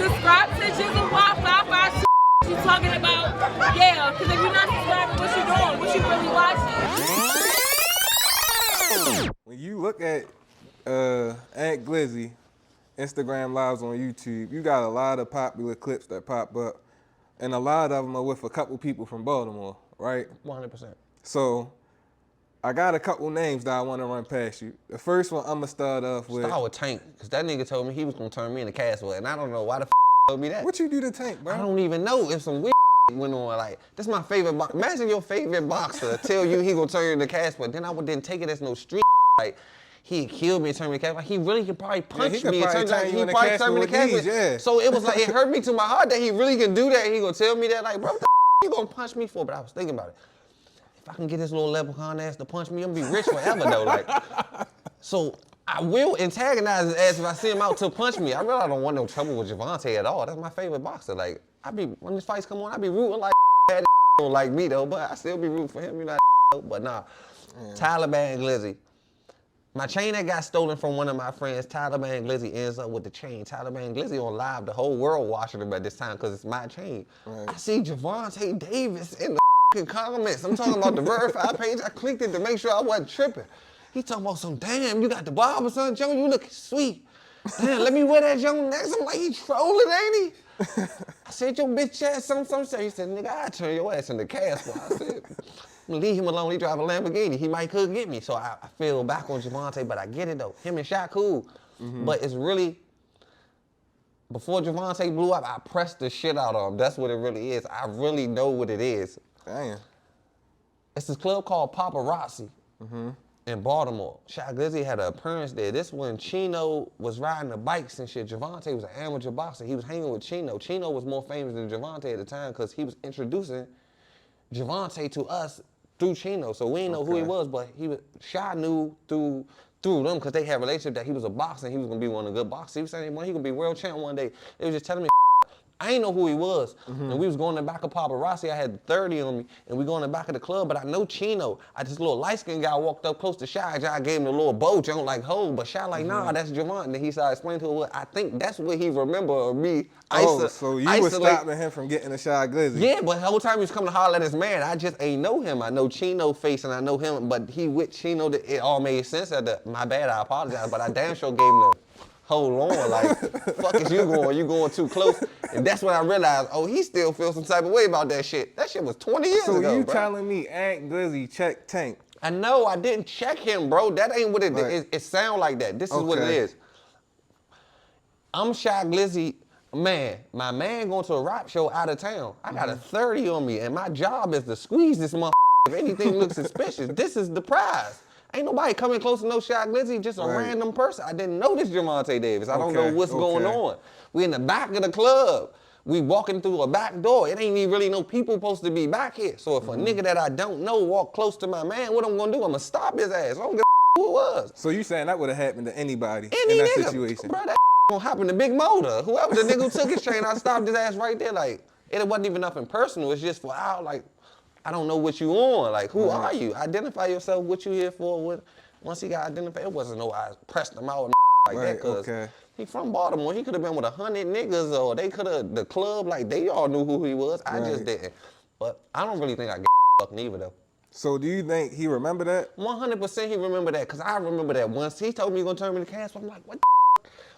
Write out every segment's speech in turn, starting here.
Subscribe to Jizzle Y55. You talking about? Yeah, because if you're not subscribing, what you doing? What you really watching? When you look at Glizzy Instagram lives on YouTube, you got a lot of popular clips that pop up, and a lot of them are with a couple people from Baltimore, right? 100%. So I got a couple names that I want to run past you. The first one I'm gonna start off with. Start with Tank, because that nigga told me he was gonna turn me into Caswell, and I don't know why the told me that. What you do to Tank, bro? I don't even know if some weird went on. Like, this is my favorite boxer. Imagine your favorite boxer tell you he gonna turn you into Caswell, then I didn't take it as no street. Like, he killed me and turned me into Caswell. He really could probably punch me and turn me into Caswell. Yeah. So it was like, it hurt me to my heart that he really can do that. He gonna tell me that, like, bro, what the you gonna punch me for? But I was thinking about it. If I can get this little leprechaun ass to punch me, I'm gonna be rich forever though. Like, so I will antagonize his ass if I see him out to punch me. I really don't want no trouble with Javante at all. That's my favorite boxer. Like, when these fights come on, I be rooting like don't like me though, but I still be rooting for him. You know, but nah. Taliban Glizzy. My chain that got stolen from one of my friends, Taliban Glizzy, ends up with the chain. Taliban Glizzy on live, the whole world watching him at this time because it's my chain. Right. I see Javante Davis in the comments. I'm talking about the verified page. I clicked it to make sure I wasn't tripping. He talking about some, damn, you got the barber, son, Joe, you looking sweet. Damn, let me wear that Joe next. I'm like, he trolling, ain't he? I said, your bitch ass, something. He said, nigga, I turn your ass into Caswell. I said, I'm gonna leave him alone. He drive a Lamborghini. He might could get me. So I feel back on Javante, but I get it though. Him and Shaq cool. But it's really, before Javante blew up, I pressed the shit out of him. That's what it really is. I really know what it is. Damn. It's this club called Paparazzi in Baltimore. Shaq Glizzy had an appearance there. This when Chino was riding the bikes and shit. Javante was an amateur boxer. He was hanging with Chino. Chino was more famous than Javante at the time because he was introducing Javante to us through Chino. So we didn't know who he was, but Shaq knew through them because they had a relationship that he was a boxer and he was gonna be one of the good boxers. He was saying he gonna be world champ one day. They was just telling me I ain't know who he was. And we was going in the back of Paparazzi. I had 30 on me, and we going in the back of the club, but I know Chino. This little light-skinned guy walked up close to Shy. I gave him the little bow, Joe, like, ho, but Shy like, nah, that's Javante. And then he started explaining to him, I think that's what he remember of me. So you was stopping him from getting a Shy Glizzy. Yeah, but the whole time he was coming to holler at his man, I just ain't know him. I know Chino face, and I know him, but he with Chino, it all made sense. My bad, I apologize, but I damn sure gave him the hold on, like, fuck is you going? You going too close? And that's when I realized, oh, he still feels some type of way about that shit. That shit was 20 years ago, So you bro. telling me Glizzy checked Tank? I know, I didn't check him, bro. That ain't what it is. It sound like that. This is what it is. I'm Shaq Glizzy. Man, my man going to a rap show out of town. I got a 30 on me, and my job is to squeeze this motherfucker if anything looks suspicious. This is the prize. Ain't nobody coming close to no Shaq Glizzy, just a random person. I didn't know this Javante Davis. I don't know what's going on. We in the back of the club. We walking through a back door. It ain't even really no people supposed to be back here. So if a nigga that I don't know walk close to my man, what I'm gonna do? I'm gonna stop his ass. I don't give a who it was. So you saying that would have happened to anybody in that situation? Bro, that gonna happen to Big Motor. Whoever the nigga who took his train, I stopped his ass right there. Like, it wasn't even nothing personal. It's just for like, I don't know what you on. Like, who are you? Identify yourself, what you here for. Once he got identified, it wasn't no I pressed him out like that, cause he from Baltimore. He could have been with 100 niggas, or they could have, the club, like they all knew who he was. I just didn't. But I don't really think I get fucked neither though. So do you think he remember that? 100% he remember that, cause I remember that once he told me he gonna turn me to Caswell. I'm like, what the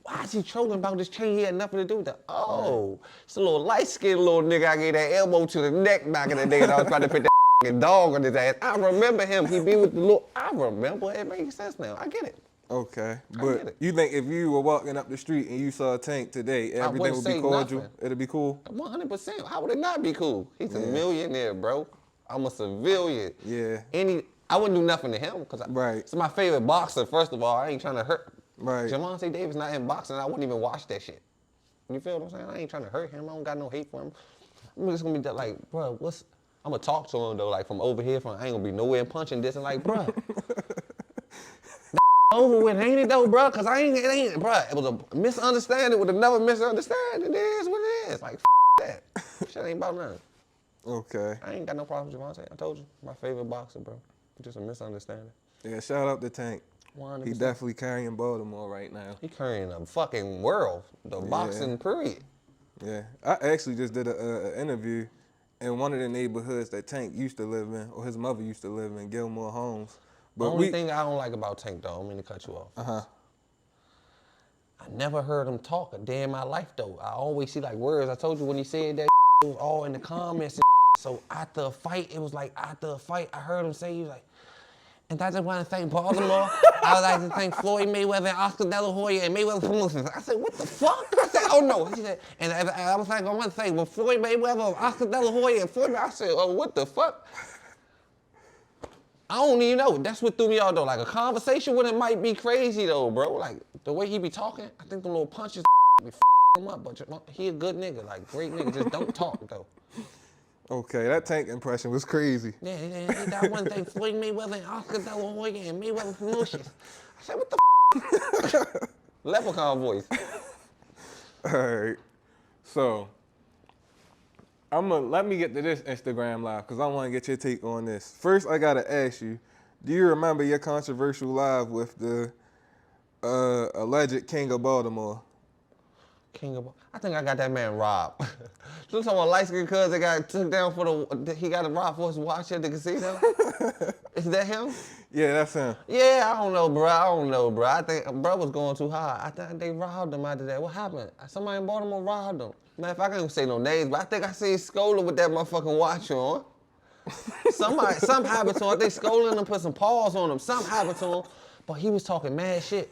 why is he trolling about this chain? He had nothing to do with that. Oh, it's a little light-skinned little nigga. I gave that elbow to the neck back in the day, and I was trying to put that dog on his ass. I remember him. He be with the little. I remember. It makes sense now. I get it. Okay, but you think if you were walking up the street and you saw a Tank today, everything would be cordial? It'd be cool? 100%. How would it not be cool? He's a millionaire, bro. I'm a civilian. Yeah. I wouldn't do nothing to him because it's my favorite boxer. First of all, I ain't trying to hurt. Right. Javante Davis not in boxing. I wouldn't even watch that shit. You feel what I'm saying? I ain't trying to hurt him. I don't got no hate for him. I'm just gonna be like, bro, I'm gonna talk to him though, like from over here. I ain't gonna be nowhere punching this and like, bro. Over with, ain't it though, bro? Cause it ain't, bro. It was a misunderstanding with another misunderstanding. It is what it is. Like, that. Shit ain't about nothing. Okay. I ain't got no problem with Javante. I told you, my favorite boxer, bro. Just a misunderstanding. Yeah, shout out to Tank. 100%. He definitely carrying Baltimore right now. He carrying the fucking world, the boxing period. Yeah, I actually just did a interview in one of the neighborhoods that Tank used to live in, or his mother used to live in, Gilmore Homes. But Only thing I don't like about Tank, though, I don't mean to cut you off. I never heard him talk a day in my life, though. I always see like words. I told you when he said that, it was all in the comments. And so after a fight, it was like after a fight, I heard him say, he was like, and I just want to thank Baltimore. I would like to thank Floyd Mayweather and Oscar De La Hoya and Mayweather Promotions. I said, what the fuck? I said, oh no. He said, and I was like, I want to thank Floyd Mayweather, Oscar De La Hoya, and Floyd. I said, oh, what the fuck? I don't even know. That's what threw me off though. Like a conversation with him might be crazy though, bro. Like the way he be talking, I think the little punches be him up. But he a good nigga, like great nigga. Just don't talk though. Okay, that Tank impression was crazy. Yeah, I want to thank Floyd Mayweather and Oscar De La Hoya and Mayweather Promotions. I said, what the Leprechaun voice. All right, so let me get to this Instagram live because I want to get your take on this. First, I gotta ask you, do you remember your controversial live with the alleged King of Baltimore? I think I got that man robbed. You talking about light-skinned cuz that got took down he got robbed for his watch at the casino? Is that him? Yeah, that's him. Yeah, I don't know, bro. I think bro was going too hard. I think they robbed him after that. What happened? Somebody in Baltimore robbed him. Man, if I can't say no names, but I think I seen Scola with that motherfucking watch on. Something happened to him. They Scola and put some paws on him. Something happened to him, but he was talking mad shit.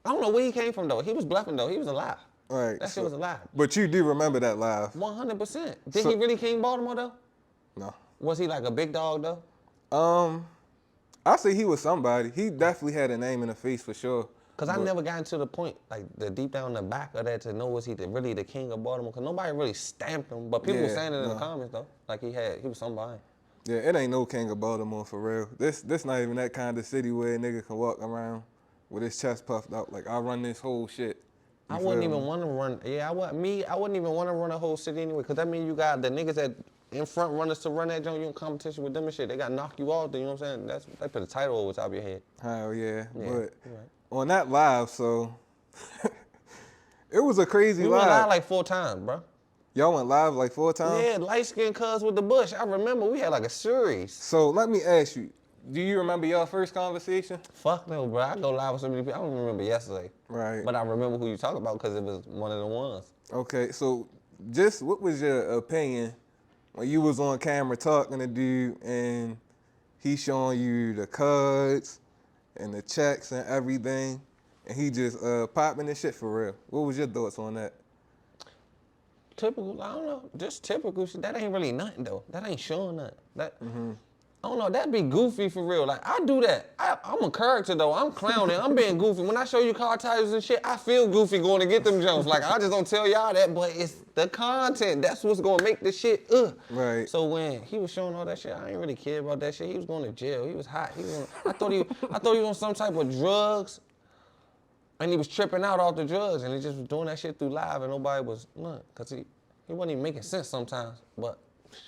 I don't know where he came from though. He was bluffing though. He was alive. Right. That shit was alive. But you do remember that live? 100%. Did he really King Baltimore though? No. Was he like a big dog though? I say he was somebody. He definitely had a name and a face for sure. Cause I never gotten to the point, like the deep down in the back of that, to know was he really the King of Baltimore? Cause nobody really stamped him, but people were saying it in the comments though, like he was somebody. Yeah, it ain't no King of Baltimore for real. This not even that kind of city where a nigga can walk around with his chest puffed out like I run this whole shit. I wouldn't even want to run. Yeah, I wouldn't even want to run a whole city anyway, cause that means you got the niggas that in front runners to run that joint. You in competition with them and shit. They got knock you off. You know what I'm saying? They put a title over top of your head. Hell yeah. But right. on that live, so it was a crazy live. We went live like 4 times, bro. Y'all went live like 4 times? Yeah, light skinned cuz with the bush. I remember we had like a series. So let me ask you, do you remember your first conversation? Fuck no, bro. I go live with so many people. I don't remember yesterday. Right. But I remember who you talk about because it was one of the ones. Okay, so just what was your opinion when you was on camera talking to dude and he showing you the cards and the checks and everything, and he just popping this shit for real? What was your thoughts on that? Typical, I don't know, just typical shit. That ain't really nothing though. That ain't showing nothing. I don't know, that'd be goofy for real. Like, I do that. I'm a character though. I'm clowning. I'm being goofy. When I show you car titles and shit, I feel goofy going to get them jumps. Like, I just don't tell y'all that, but it's the content. That's what's gonna make the shit, Right. So when he was showing all that shit, I ain't really care about that shit. He was going to jail. He was hot. I thought he was on some type of drugs, and he was tripping out off the drugs, and he just was doing that shit through live, and nobody was, because he wasn't even making sense sometimes, but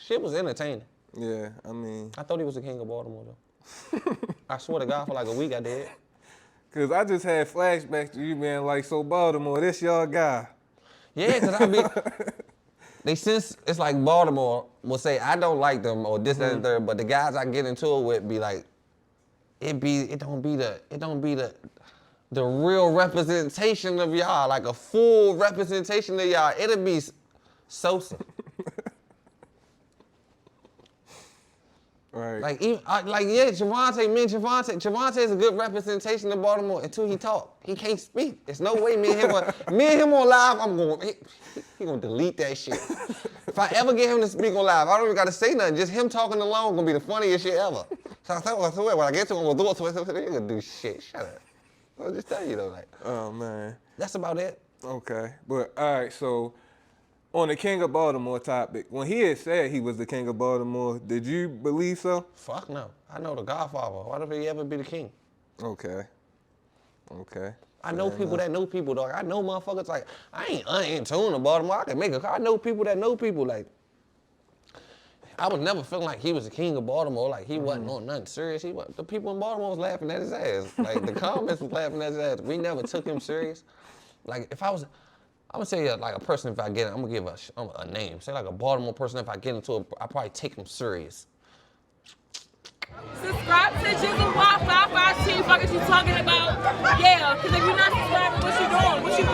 shit was entertaining. Yeah, I mean. I thought he was the King of Baltimore, though. I swear to God, for like a week I did. Because I just had flashbacks to you being like, so Baltimore, this y'all guy. Yeah, because they since it's like Baltimore will say, I don't like them or this, that, and third, but the guys I get into it with be like, it don't be the real representation of y'all, like a full representation of y'all. It'll be Sosa. Right. Like Javante is a good representation of Baltimore until he talk. He can't speak. There's no way me and him on live, I'm going, he gonna delete that shit. If I ever get him to speak on live, I don't even gotta say nothing. Just him talking alone gonna be the funniest shit ever. So when I get to him, I'm gonna do it. He gonna do shit. Shut up. I'll just tell you though, like. Oh man. That's about it. Okay, but all right, so on the King of Baltimore topic, when he had said he was the King of Baltimore, did you believe so? Fuck no. I know the Godfather. Why would he ever be the king? Okay. I know people that know people, dog. I know motherfuckers like, I ain't in tune to Baltimore. I can make a car. I know people that know people. Like, I was never feeling like he was the King of Baltimore. Like, he wasn't on nothing serious. The people in Baltimore was laughing at his ass. Like, the comments was laughing at his ass. We never took him serious. Like, if I was I'm gonna say like a person if I get it, I'm gonna give a name. Say like a Baltimore person if I get into it, I probably take him serious. Subscribe to Jizzle Wild 552. Fuck is you talking about? Yeah, because if you're not subscribing, what you doing? What you